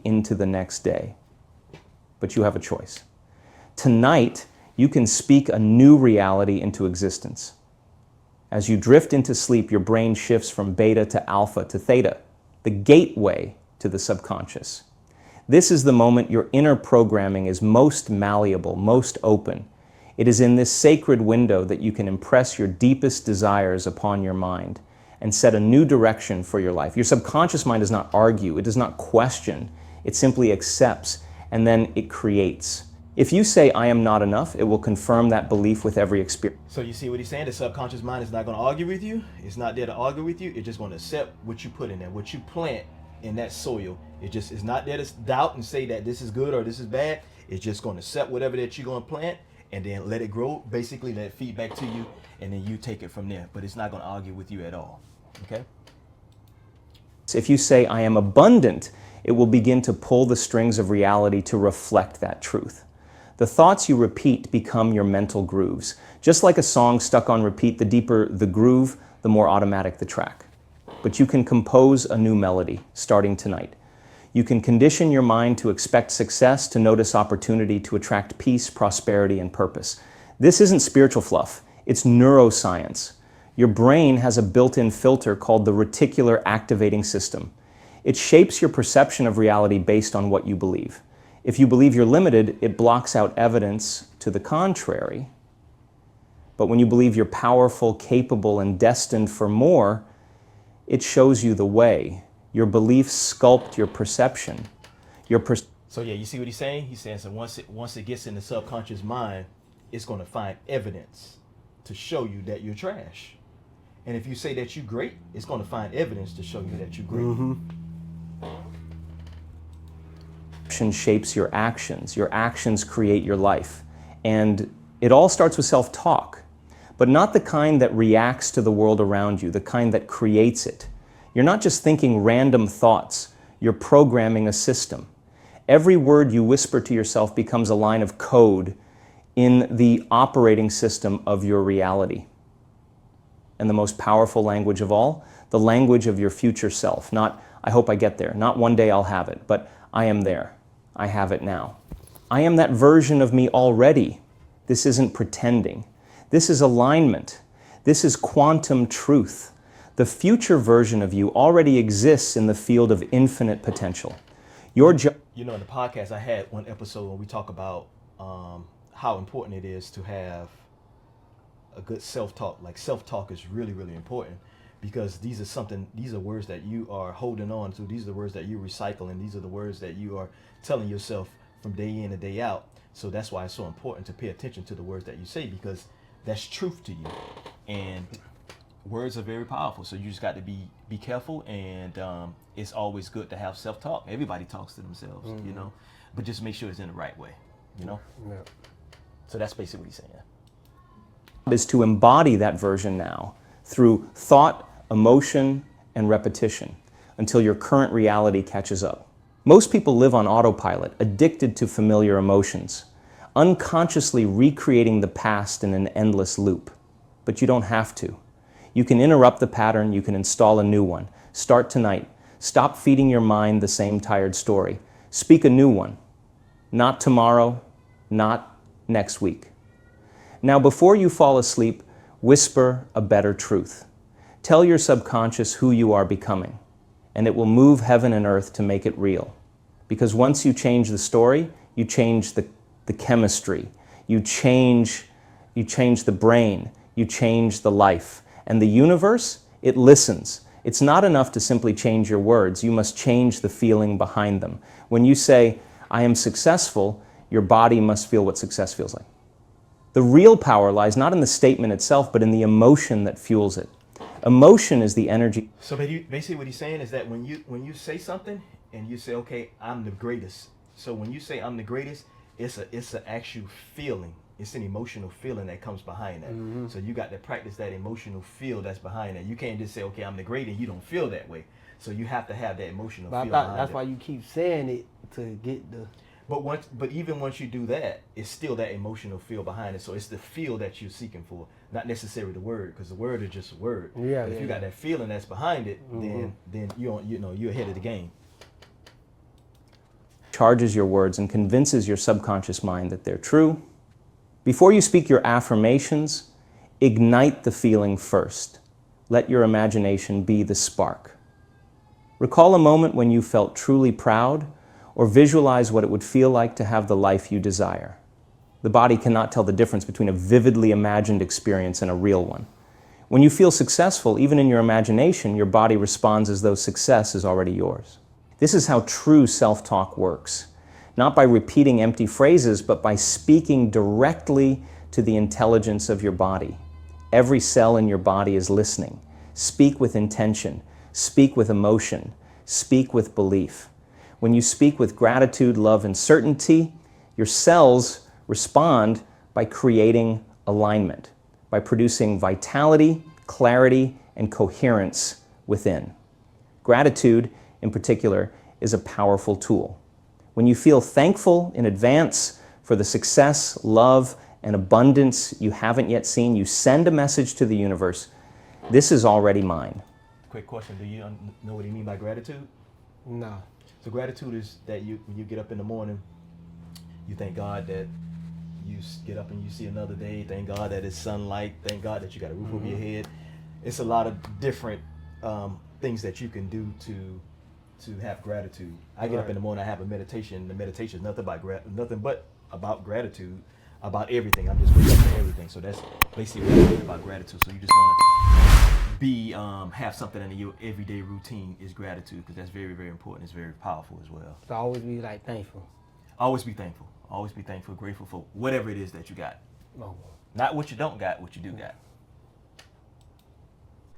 into the next day. But you have a choice. Tonight, you can speak a new reality into existence. As you drift into sleep, your brain shifts from beta to alpha to theta, the gateway to the subconscious. This is the moment your inner programming is most malleable, most open. It is in this sacred window that you can impress your deepest desires upon your mind and set a new direction for your life. Your subconscious mind does not argue, it does not question, it simply accepts, and then it creates. If you say, I am not enough, it will confirm that belief with every experience. So you see what he's saying? The subconscious mind is not going to argue with you. It's not there to argue with you. It's just going to accept what you put in there, what you plant in that soil. It just is not there to doubt and say that this is good or this is bad. It's just going to accept whatever that you're going to plant and then let it grow, basically let it feed back to you, and then you take it from there. But it's not going to argue with you at all. Okay? If you say, I am abundant, it will begin to pull the strings of reality to reflect that truth. The thoughts you repeat become your mental grooves. Just like a song stuck on repeat, the deeper the groove, the more automatic the track. But you can compose a new melody starting tonight. You can condition your mind to expect success, to notice opportunity, to attract peace, prosperity, and purpose. This isn't spiritual fluff, it's neuroscience. Your brain has a built-in filter called the reticular activating system. It shapes your perception of reality based on what you believe. If you believe you're limited, it blocks out evidence to the contrary. But when you believe you're powerful, capable, and destined for more, it shows you the way. Your beliefs sculpt your perception. So yeah, you see what he's saying? He's saying so once it gets in the subconscious mind, it's going to find evidence to show you that you're trash. And if you say that you're great, it's going to find evidence to show you that you're great. Mm-hmm. Shapes your actions. Your actions create your life. And it all starts with self-talk, but not the kind that reacts to the world around you, the kind that creates it. You're not just thinking random thoughts, you're programming a system. Every word you whisper to yourself becomes a line of code in the operating system of your reality. And the most powerful language of all, the language of your future self. Not, I hope I get there, not one day I'll have it, but I am there. I have it now. I am that version of me already. This isn't pretending. This is alignment. This is quantum truth. The future version of you already exists in the field of infinite potential. You know, in the podcast, I had one episode where we talk about how important it is to have a good self-talk. Like self-talk is really, really important because these are words that you are holding on to. These are the words that you recycle, and these are the words that you are telling yourself from day in and day out. So that's why it's so important to pay attention to the words that you say, because that's truth to you. And words are very powerful. So you just got to be careful, and it's always good to have self-talk. Everybody talks to themselves, you know, but just make sure it's in the right way, you know? Yeah. So that's basically what he's saying. Is to embody that version now through thought, emotion, and repetition until your current reality catches up. Most people live on autopilot, addicted to familiar emotions, unconsciously recreating the past in an endless loop. But you don't have to. You can interrupt the pattern, you can install a new one. Start tonight. Stop feeding your mind the same tired story. Speak a new one. Not tomorrow, not next week. Now, before you fall asleep, whisper a better truth. Tell your subconscious who you are becoming, and it will move heaven and earth to make it real. Because once you change the story, you change the chemistry, you change the brain, you change the life. And the universe, it listens. It's not enough to simply change your words. You must change the feeling behind them. When you say, I am successful, your body must feel what success feels like. The real power lies not in the statement itself, but in the emotion that fuels it. Emotion is the energy. So basically what he's saying is that when you say something and you say, okay, I'm the greatest. So when you say I'm the greatest, it's an actual feeling. It's an emotional feeling that comes behind that. Mm-hmm. So you got to practice that emotional feel that's behind that. You can't just say, okay, I'm the greatest, and you don't feel that way. So you have to have that emotional feel behind it. That's why you keep saying it to get the... But even once you do that, it's still that emotional feel behind it. So it's the feel that you're seeking for, not necessarily the word, because the word is just a word. Yeah. But if you got that feeling that's behind it, then you're ahead of the game. charges your words and convinces your subconscious mind that they're true. Before you speak your affirmations, ignite the feeling first. Let your imagination be the spark. Recall a moment when you felt truly proud, or visualize what it would feel like to have the life you desire. The body cannot tell the difference between a vividly imagined experience and a real one. When you feel successful, even in your imagination, your body responds as though success is already yours. This is how true self-talk works. Not by repeating empty phrases, but by speaking directly to the intelligence of your body. Every cell in your body is listening. Speak with intention. Speak with emotion. Speak with belief. When you speak with gratitude, love, and certainty, your cells respond by creating alignment, by producing vitality, clarity, and coherence within. Gratitude, in particular, is a powerful tool. When you feel thankful in advance for the success, love, and abundance you haven't yet seen, you send a message to the universe, this is already mine. Quick question, do you know what you mean by gratitude? No. So gratitude is that when you get up in the morning, you thank God that you get up and you see another day. Thank God that it's sunlight. Thank God that you got a roof over your head. It's a lot of different things that you can do to have gratitude. I get up in the morning, I have a meditation. The meditation is nothing but about gratitude, about everything. I'm just grateful for everything. So that's basically what I think about gratitude. So you just want to have something in your everyday routine is gratitude, because that's very, very important. It's very powerful as well. So always be like thankful. Always be thankful. Always be thankful, grateful for whatever it is that you got. Oh. Not what you don't got, what you do got.